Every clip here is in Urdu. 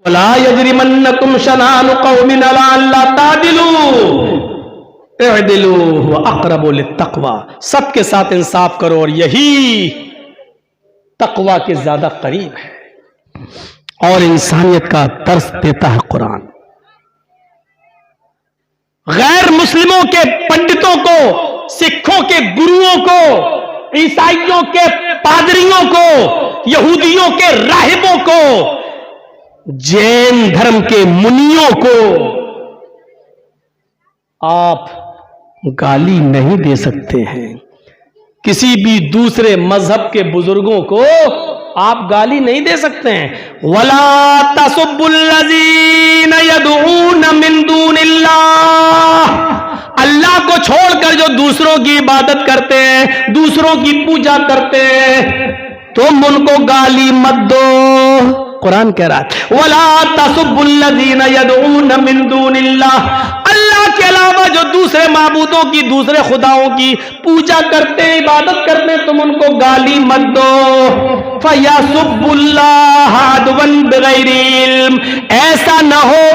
ولا یجرمنکم شنآن قوم علی الا تعدلوا اعدلوا هو اقرب للتقوی، سب کے ساتھ انصاف کرو اور یہی تقوی کے زیادہ قریب ہے، اور انسانیت کا درس دیتا ہے قرآن۔ غیر مسلموں کے پنڈتوں کو، سکھوں کے گروؤں کو، عیسائیوں کے پادریوں کو، یہودیوں کے راہبوں کو، جین دھرم کے منیوں کو آپ گالی نہیں دے سکتے ہیں۔ کسی بھی دوسرے مذہب کے بزرگوں کو آپ گالی نہیں دے سکتے ہیں۔ وَلَا تَسُبُّوا الَّذِينَ يَدْعُونَ مِن دُونِ اللَّهِ، اللہ کو چھوڑ کر جو دوسروں کی عبادت کرتے ہیں، دوسروں کی پوجا کرتے ہیں، تم ان کو گالی مت دو۔ قرآن کہہ رہا ہے وَلَا تَسُبُّوا الَّذِينَ يَدْعُونَ مِن دُونِ اللَّهِ، اللہ کے علاوہ جو دوسرے معبودوں کی، دوسرے خداؤں کی پوجا کرتے ہیں، عبادت کرتے ہیں، تم ان کو گالی مت دو۔ فَيَسُبُّوا اللَّهَ عَدْوًا بِغَيْرِ عِلْمٍ، ایسا نہ ہو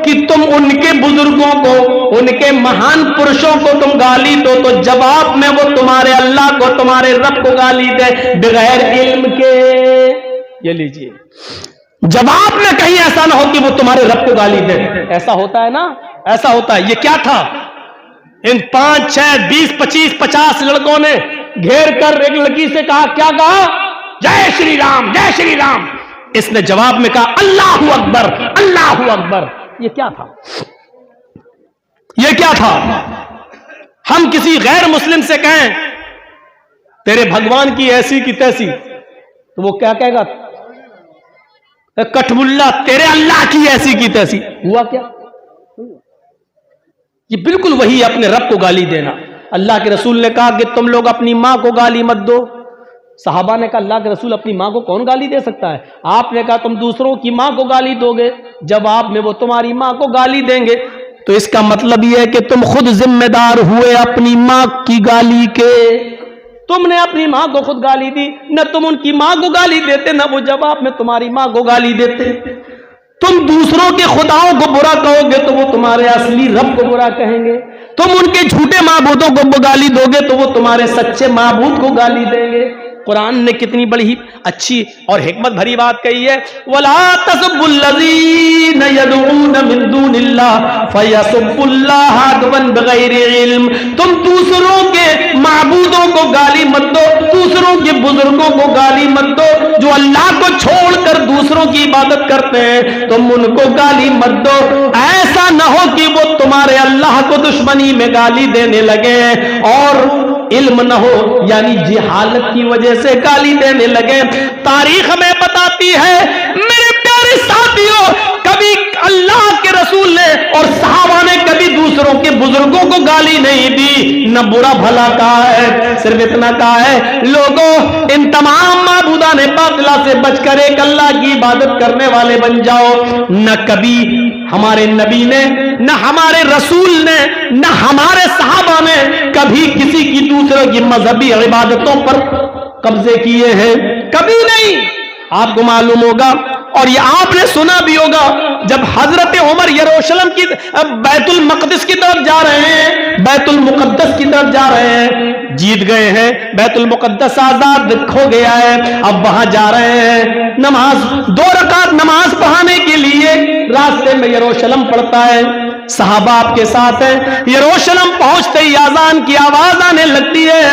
کہ تم ان کے بزرگوں کو، ان کے مہان پرشوں کو تم گالی دو تو جواب میں وہ تمہارے اللہ کو، تمہارے رب کو گالی دے بغیر علم کے۔ یہ لیجئے، جواب میں کہیں ایسا نہ ہو کہ وہ تمہارے رب کو گالی دے۔ ایسا ہوتا ہے نا، ایسا ہوتا ہے۔ یہ کیا تھا؟ ان 5 6 20 25 50 لڑکوں نے گھیر کر ایک لڑکی سے کہا، کیا کہا؟ جے شری رام، جے شری رام۔ اس نے جواب میں کہا اللہ اکبر، اللہ اکبر۔ یہ کیا تھا؟ یہ کیا تھا؟ ہم کسی غیر مسلم سے کہیں تیرے بھگوان کی ایسی کی تیسی، تو وہ کیا کہے گا؟ کٹب اللہ، تیرے اللہ کی ایسی کی تیسی۔ ہوا کیا؟ یہ بالکل وہی اپنے رب کو گالی دینا۔ اللہ کے رسول نے کہا کہ تم لوگ اپنی ماں کو گالی مت دو۔ صحابہ نے کہا اللہ کے رسول اپنی ماں کو کون گالی دے سکتا ہے؟ آپ نے کہا تم دوسروں کی ماں کو گالی دو گے، جواب میں وہ تمہاری ماں کو گالی دیں گے۔ تو اس کا مطلب یہ ہے کہ تم خود ذمہ دار ہوئے اپنی ماں کی گالی کے۔ تم نے اپنی ماں کو خود گالی دی، نہ تم ان کی ماں کو گالی دیتے، نہ وہ جواب میں تمہاری ماں کو گالی دیتے۔ تم دوسروں کے خداؤں کو برا کہو گے تو وہ تمہارے اصلی رب کو برا کہیں گے۔ تم ان کے جھوٹے معبودوں کو گالی دو گے تو وہ تمہارے سچے معبود کو گالی دیں گے۔ قرآن نے کتنی بڑی اچھی اور حکمت بھری بات کہی ہے، وَلَا تَسُبُّوا الَّذِينَ يَدْعُونَ مِن دُونِ اللَّهِ فَيَسُبُّوا اللَّهَ عَدْوًا بِغَيْرِ عِلْمٍ۔ تم دوسروں کے معبودوں کو گالی مت دو، دوسروں کے بزرگوں کو گالی مت دو، جو اللہ کو چھوڑ کر دوسروں کی عبادت کرتے ہیں، تم ان کو گالی مت دو۔ ایسا نہ ہو کہ وہ تمہارے اللہ کو دشمنی میں گالی دینے لگے اور علم نہ ہو، یعنی جہالت کی وجہ سے گالی دینے لگے۔ تاریخ ہمیں بتاتی ہے میرے پیارے ساتھیوں، کبھی اللہ کے رسول نے اور صحابہ نے کبھی دوسروں کے بزرگوں کو گالی نہیں دی، نہ برا بھلا کہا ہے، صرف اتنا کہا ہے لوگوں ان تمام معبودان باطلہ سے بچ کر ایک اللہ کی عبادت کرنے والے بن جاؤ۔ نہ کبھی ہمارے نبی نے، نہ ہمارے رسول نے، نہ ہمارے صحابہ نے کبھی کسی کی دوسروں کی مذہبی عبادتوں پر قبضے کیے ہیں، کبھی نہیں۔ آپ کو معلوم ہوگا اور یہ آپ نے سنا بھی ہوگا، جب حضرت عمر یروشلم کی بیت المقدس کی طرف جا رہے ہیں، بیت المقدس کی طرف جا رہے ہیں، جیت گئے ہیں، بیت المقدس آزاد ہو گیا ہے، اب وہاں جا رہے ہیں، نماز 2 رکعت نماز پڑھانے کے لیے راستے میں یروشلم پڑتا ہے، صحابہ آپ کے ساتھ ہیں۔ یروشلم پہنچتے ہی اذان کی آواز آنے لگتی ہے،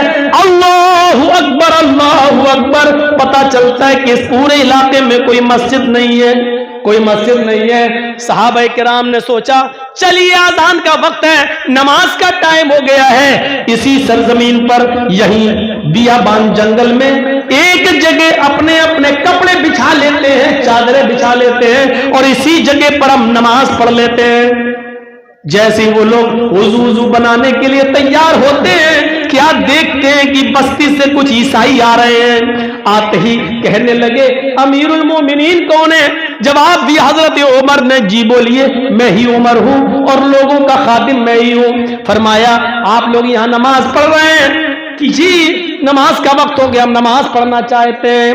اللہ اکبر اللہ اکبر۔ پتہ چلتا ہے کہ اس پورے علاقے میں کوئی مسجد نہیں ہے، کوئی مسجد نہیں ہے۔ صحابہ کرام نے سوچا چلیے اذان کا وقت ہے، نماز کا ٹائم ہو گیا ہے، اسی سرزمین پر یہیں بیابان جنگل میں ایک جگہ اپنے اپنے کپڑے بچھا لیتے ہیں، چادریں بچھا لیتے ہیں اور اسی جگہ پر ہم نماز پڑھ لیتے ہیں۔ جیسے وہ لوگ وضو بنانے کے لیے تیار ہوتے ہیں، کیا دیکھتے ہیں کہ بستی سے کچھ عیسائی آ رہے ہیں۔ آتے ہی کہنے لگے امیر المومنین کون ہے؟ جواب دیا حضرت عمر نے، جی بولیے میں ہی عمر ہوں اور لوگوں کا خادم میں ہی ہوں۔ فرمایا آپ لوگ یہاں نماز پڑھ رہے ہیں کہ جی نماز کا وقت ہو گیا، ہم نماز پڑھنا چاہتے ہیں۔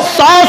100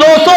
200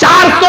400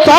100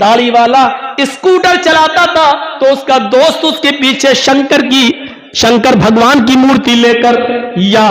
داڑھی والا اسکوٹر چلاتا تھا تو اس کا دوست اس کے پیچھے شنکر بھگوان کی مورتی لے کر یا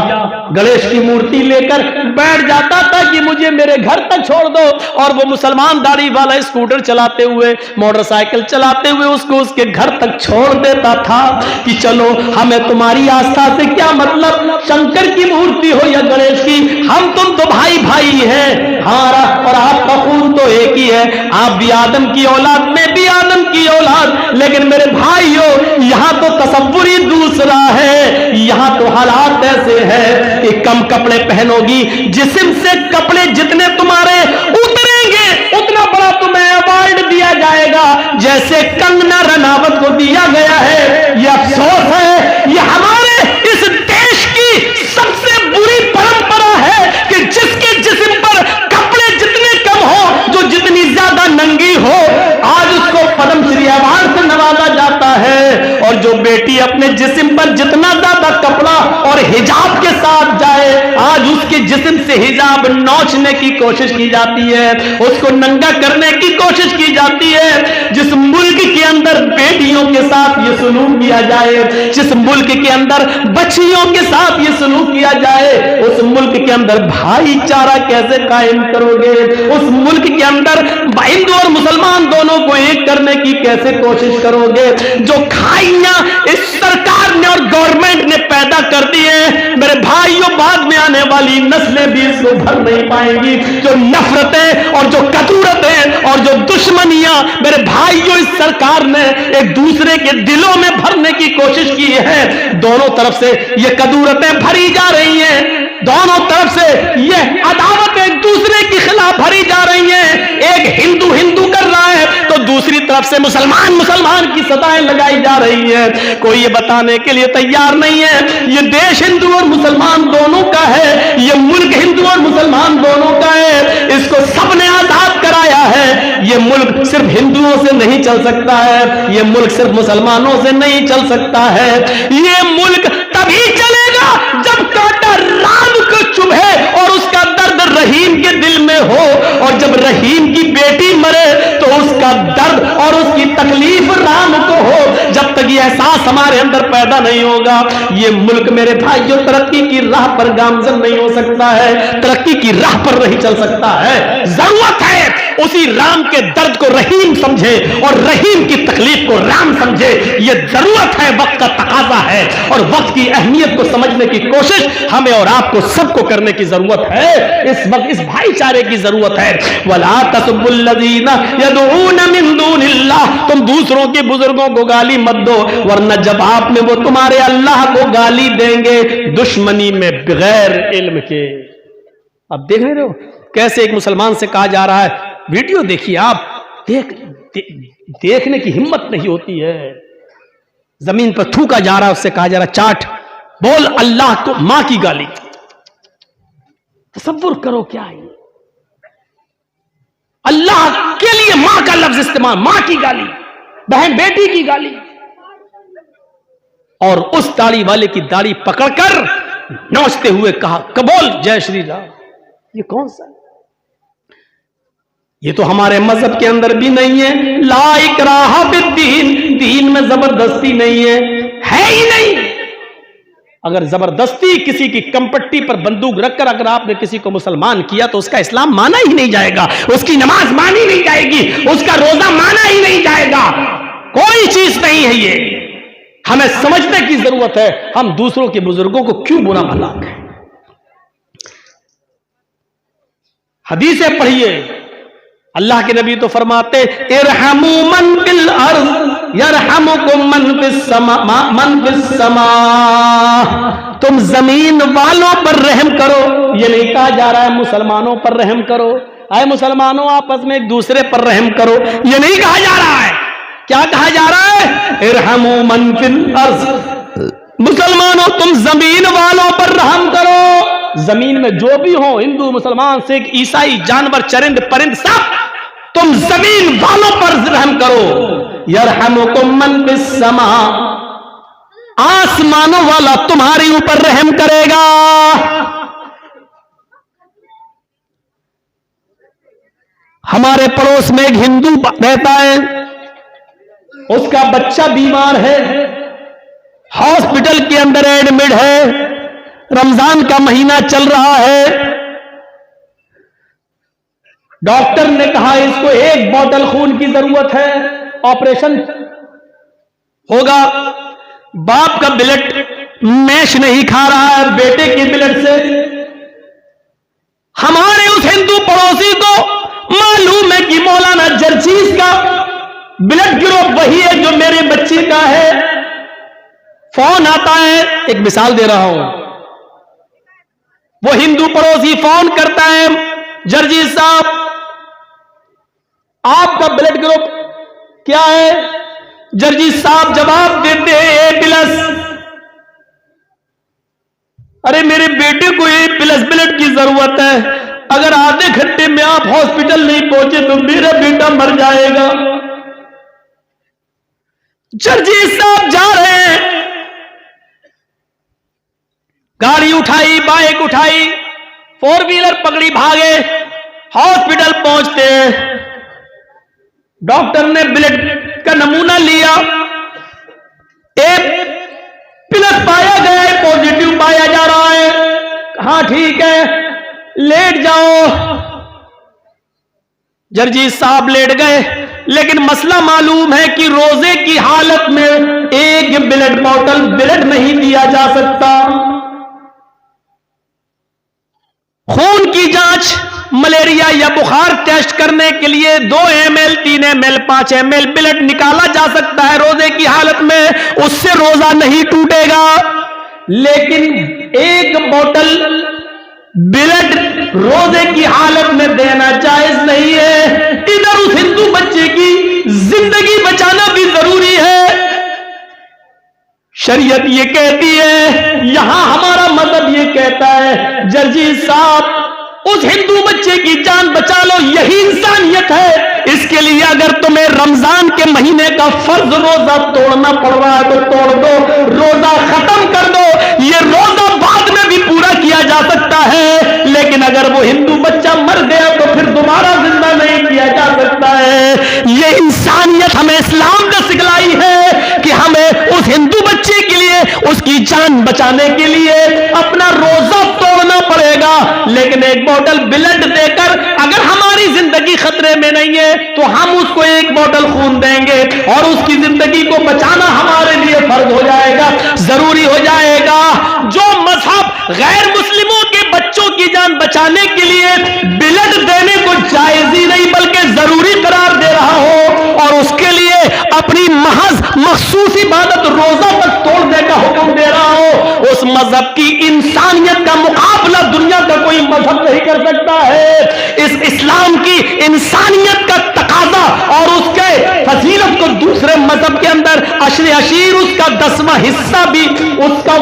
گنیش کی مورتی لے کر بیٹھ جاتا تھا کہ مجھے میرے گھر تک چھوڑ دو، اور وہ مسلمان داڑھی والا اسکوٹر چلاتے ہوئے، موٹر سائیکل چلاتے ہوئے اس کو اس کے گھر تک چھوڑ دیتا تھا کہ چلو ہمیں تمہاری آستھا سے کیا مطلب، شنکر کی مورتی ہو یا گنیش کی، ہم تم تو بھائی بھائی ہیں، ہمارا اور آپ کا خون تو ایک ہی ہے، آپ بھی آدم کی اولاد، میں بھی آدم کی اولاد، لیکن میرے بھائیو یہاں تو تصور ہی دوسرا ہے، یہاں تو حالات ایسے ہیں کہ کم کپڑے پہنو گی، جسم سے کپڑے جتنے تمہارے اتریں گے اتنا بڑا تمہیں ایوارڈ دیا جائے گا، جیسے کنگنا رناوت کو دیا گیا ہے۔ یہ افسوس ہے، یہ ہمارے اس دیش کی سب سے بری پرمپرا ہے کہ جس کے جسم پر کپڑے جتنے کم ہو، جو جتنی زیادہ ننگی ہو، آج اس کو پدم شری ایوارڈ سے نوازا جاتا ہے، اور جو بیٹی اپنے جسم پر جتنا زیادہ کپڑا اور حجاب کے ساتھ جائے، آج اس کے جسم سے حجاب نوچنے کی کوشش کی جاتی ہے، اس کو ننگا کرنے کی کوشش کی جاتی ہے۔ جس ملک کے اندر بیٹیوں کے ساتھ یہ سلوک کیا جائے، جس ملک کے اندر بچیوں کے ساتھ یہ سلوک کیا جائے، اس ملک کے اندر بھائی چارہ کیسے قائم کرو گے؟ اس ملک کے اندر ہندو اور مسلمان دونوں کو ایک کرنے کی کیسے کوشش کرو گے؟ جو کھائیاں اس سرکار نے اور گورنمنٹ نے پیدا کر دی ہیں، میرے بھائیوں بعد میں آنے والی نسلیں بھی اس کو بھر نہیں پائیں گی۔ جو نفرتیں اور جو کدورتیں اور جو دشمنیاں میرے بھائیوں اس سرکار نے ایک دوسرے کے دلوں میں بھرنے کی کوشش کی ہے، دونوں طرف سے یہ کدورتیں بھری جا رہی ہیں، دونوں طرف سے یہ عداوت ایک دوسرے کے خلاف بھری جا رہی ہیں، ایک ہندو ہندو کر رہا ہے تو دوسری طرف سے مسلمان مسلمان کی صدائیں لگائی جا رہی ہیں۔ کوئی یہ بتانے کے لیے تیار نہیں ہے یہ دیش ہندو اور مسلمان دونوں کا ہے، یہ ملک ہندو اور مسلمان دونوں کا ہے، اس کو سب نے آزاد کرایا ہے۔ یہ ملک صرف ہندوؤں سے نہیں چل سکتا ہے، یہ ملک صرف مسلمانوں سے نہیں چل سکتا ہے، یہ ملک تبھی چلے گا جب کانٹا رام کو چبھے اور اس کا درد رحیم کے دل میں ہو، اور جب رحیم کی بیٹی مرے تو اس کا درد اور اس کی تکلیف رام کو ہو۔ جب تک یہ احساس ہمارے اندر پیدا نہیں ہوگا، یہ ملک میرے بھائیوں ترقی کی راہ پر گامزن نہیں ہو سکتا ہے، ترقی کی راہ پر نہیں چل سکتا ہے۔ ضرورت ہے اسی رام کے درد کو رحیم سمجھے اور رحیم کی تکلیف کو رام سمجھے، یہ ضرورت ہے، وقت کا تقاضا ہے، اور وقت کی اہمیت کو سمجھنے کی کوشش ہمیں اور آپ کو سب کو کرنے کی ضرورت ہے۔ اس وقت اس بھائی چارے کی ضرورت ہے۔ وَلَا تَسُبُّوا الَّذِينَ يَدْعُونَ مِن دُونِ اللَّهِ، تم دوسروں کے بزرگوں کو گالی مت دو، ورنہ جب آپ میں وہ تمہارے اللہ کو گالی دیں گے دشمنی میں بغیر علم کے۔ اب دیکھ رہے ہو کیسے ایک مسلمان سے کہا جا رہا ہے، ویڈیو دیکھیے آپ، دیکھنے کی ہمت نہیں ہوتی ہے، زمین پر تھوکا جا رہا ہے، اس سے کہا جا رہا ہے چاٹ بول اللہ کو ماں کی گالی۔ تصور کرو کیا ہے، اللہ کے لیے ماں کا لفظ استعمال، ماں کی گالی، بہن بیٹی کی گالی، اور اس داڑھی والے کی داڑھی پکڑ کر نوچتے ہوئے کہا قبول جے شری رام۔ یہ کون سا؟ یہ تو ہمارے مذہب کے اندر بھی نہیں ہے، لا اکراہ فی الدین، دین میں زبردستی نہیں ہے ہی نہیں۔ اگر زبردستی کسی کی کمپٹی پر بندوق رکھ کر اگر آپ نے کسی کو مسلمان کیا تو اس کا اسلام مانا ہی نہیں جائے گا، اس کی نماز مانی نہیں جائے گی، اس کا روزہ مانا ہی نہیں جائے گا، کوئی چیز نہیں ہے۔ یہ ہمیں سمجھنے کی ضرورت ہے، ہم دوسروں کے بزرگوں کو کیوں برا بھلا کہیں۔ حدیثیں پڑھیے، اللہ کے نبی تو فرماتے ارحموا من فی الارض یرحمکم من فی السماء، تم زمین والوں پر رحم کرو، یہ نہیں کہا جا رہا ہے مسلمانوں پر رحم کرو، اے مسلمانوں آپس میں ایک دوسرے پر رحم کرو، یہ نہیں کہا جا رہا ہے۔ کیا کہا جا رہا ہے؟ ارحموا من فی الارض، مسلمانوں تم زمین والوں پر رحم کرو، زمین میں جو بھی ہو، ہندو مسلمان سکھ عیسائی جانور چرند پرند سب، تم زمین والوں پر رحم کرو۔ یرحمکم من فی السماء، آسمانوں والا تمہاری اوپر رحم کرے گا۔ ہمارے پڑوس میں ایک ہندو رہتا ہے، اس کا بچہ بیمار ہے، ہاسپٹل کے اندر ایڈمٹ ہے، رمضان کا مہینہ چل رہا ہے، ڈاکٹر نے کہا اس کو 1 بوتل خون کی ضرورت ہے، آپریشن ہوگا۔ باپ کا بلڈ میش نہیں کھا رہا ہے بیٹے کے بلڈ سے۔ ہمارے اس ہندو پڑوسی کو معلوم ہے کہ مولانا جرجیز کا بلڈ گروپ وہی ہے جو میرے بچے کا ہے۔ فون آتا ہے، ایک مثال دے رہا ہوں، وہ ہندو پڑوسی فون کرتا ہے، جرجیز صاحب آپ کا بلڈ گروپ کیا ہے؟ جرجیز صاحب جواب دیتے ہیں A+۔ ارے میرے بیٹے کو A+ بلڈ کی ضرورت ہے، اگر آدھے گھنٹے میں آپ ہاسپٹل نہیں پہنچے تو میرا بیٹا مر جائے گا۔ جرجیز صاحب جا رہے ہیں، گاڑی اٹھائی، بائک اٹھائی، 4 ویلر پکڑی، بھاگے، ہاسپٹل پہنچتے ہیں، ڈاکٹر نے بلڈ کا نمونہ لیا، A+ پایا گیا ہے، پوزیٹیو پایا جا رہا ہے، ہاں ٹھیک ہے لیٹ جاؤ۔ جرجیز صاحب لیٹ گئے، لیکن مسئلہ معلوم ہے کہ روزے کی حالت میں 1 بلڈ بوتل بلڈ نہیں دیا جا سکتا۔ خون کی جانچ ملیریا یا بخار ٹیسٹ کرنے کے لیے 2 ml 3 ml 5 ml بلڈ نکالا جا سکتا ہے روزے کی حالت میں، اس سے روزہ نہیں ٹوٹے گا، لیکن 1 بوتل بلڈ روزے کی حالت میں دینا جائز نہیں ہے۔ ادھر اس ہندو بچے کی زندگی بچانا بھی ضروری ہے۔ شریعت یہ کہتی ہے، یہاں ہمارا مذہب یہ کہتا ہے جرجیز صاحب اس ہندو بچے کی جان بچا لو، یہی انسانیت ہے۔ اس کے لیے اگر تمہیں رمضان کے مہینے کا فرض روزہ توڑنا پڑ رہا ہے تو توڑ دو، روزہ ختم کر دو، یہ روزہ بعد میں بھی پورا کیا جا سکتا ہے، لیکن اگر وہ ہندو بچہ مر گیا تو پھر دوبارہ زندہ نہیں کیا جا سکتا ہے۔ یہ انسانیت ہمیں اسلام نے سکھلائی ہے کہ ہمیں اس ہندو بچے کے لیے اس کی جان بچانے کے لیے اپنا روزہ توڑنا پڑے گا، لیکن 1 بوتل بلڈ دے کر اگر ہماری زندگی خطرے میں نہیں ہے تو ہم اس کو 1 بوتل خون دیں گے اور اس کی زندگی کو بچانا ہمارے لیے فرض ہو جائے گا، ضروری ہو جائے گا۔ جو مذہب غیر مسلموں کے بچوں کی جان بچانے کے لیے بلڈ دینے کو جائز ہی نہیں بلکہ ضروری قرار دے رہا ہو اور اس کے لیے اپنی محض مخصوص عبادت روزہ تک توڑنے کا حکم دے رہا ہو، اس مذہب کی انسانیت کا مقابلہ دنیا کا کوئی مذہب نہیں کر سکتا ہے۔ اس اسلام کی انسانیت کا تقاضا اور اس کے فضیلت کو دوسرے مذہب کے اندر عشیر اس کا 10واں حصہ بھی، اس کا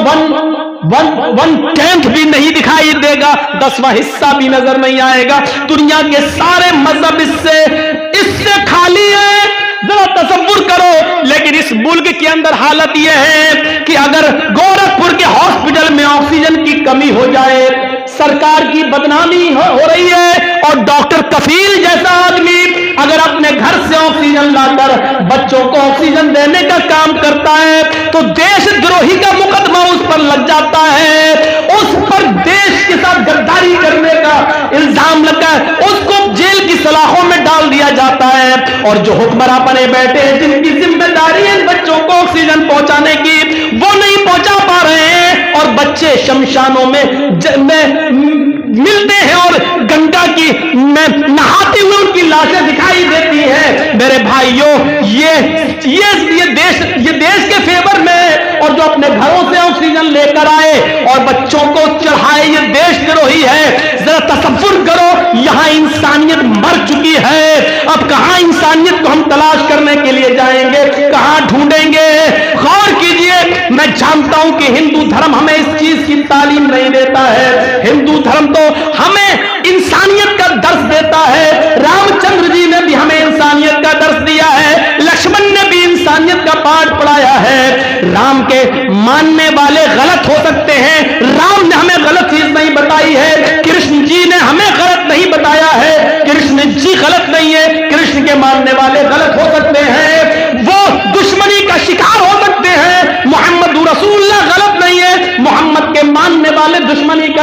1/10 بھی نہیں دکھائی دے گا، 10واں حصہ بھی نظر نہیں آئے گا۔ دنیا کے سارے مذہب اس سے خالی ہے، ذرا تصور کرو۔ لیکن اس ملک کے اندر حالت یہ ہے کہ اگر گورکھپور کے ہاسپٹل میں آکسیجن کی کمی ہو جائے، سرکار کی بدنامی ہو رہی ہے اور ڈاکٹر کفیل جیسا آدمی اگر اپنے گھر سے آکسیجن لا کر بچوں کو آکسیجن دینے کا کام کرتا ہے تو دیش دروہی کا مقدمہ اس پر لگ جاتا ہے، اس پر دیش کے ساتھ غداری کرنے کا الزام لگا ہے، اس کو جیل کی سلاخوں میں ڈال دیا جاتا ہے۔ اور جو حکمراں بنے بیٹھے ہیں جن کی ذمہ داری ہے بچوں کو آکسیجن پہنچانے کی، وہ نہیں پہنچا پا رہے ہیں اور بچے شمشانوں میں ملتے ہیں اور گنگا کی میں نہاتے ہوئے ان کی لاشیں دکھائی دیتی ہیں۔ میرے بھائیوں، یہ دیش کے فیور میں ہے اور جو اپنے گھروں سے آکسیجن لے کر آئے اور بچوں کو چڑھائے، یہ دیش دروہی ہے۔ ذرا تصور کرو، یہاں انسانیت مر چکی ہے، اب کہاں انسانیت کو ہم تلاش کرنے کے لیے جائیں گے، کہاں ڈھونڈیں گے؟ غور کیجئے، میں جانتا ہوں کہ ہندو دھرم ہمیں اس چیز کی تعلیم نہیں دیتا ہے، ہندو دھرم تو ہمیں انسانیت کا درس دیتا ہے۔ رام چندر جی نے بھی ہمیں انسانیت کا درس دیا ہے، لکشمن نے بھی انسانیت کا پاٹھ پڑھایا ہے۔ رام کے ماننے والے غلط ہو سکتے ہیں، رام نے ہمیں غلط چیز نہیں بتائی ہے، کرشن جی نے ہمیں غلط نہیں بتایا ہے، کرشن جی غلط نہیں